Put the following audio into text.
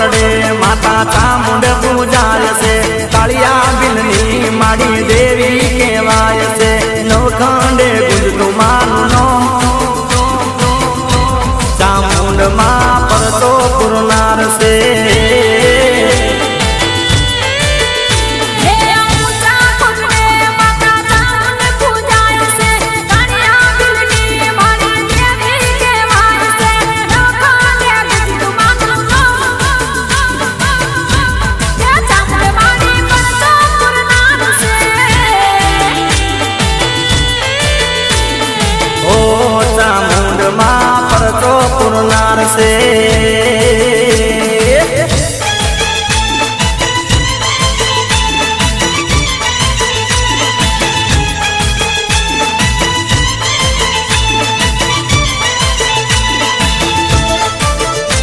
કોટડે માતા ચામુંડ પૂજાય છે કાળિયા બિલની માડી દેવી કહેવાય છે નવખંડે ગુંજતું માનું ચામુંડ માં પરતો પુરનાર છે પુરનાર છે।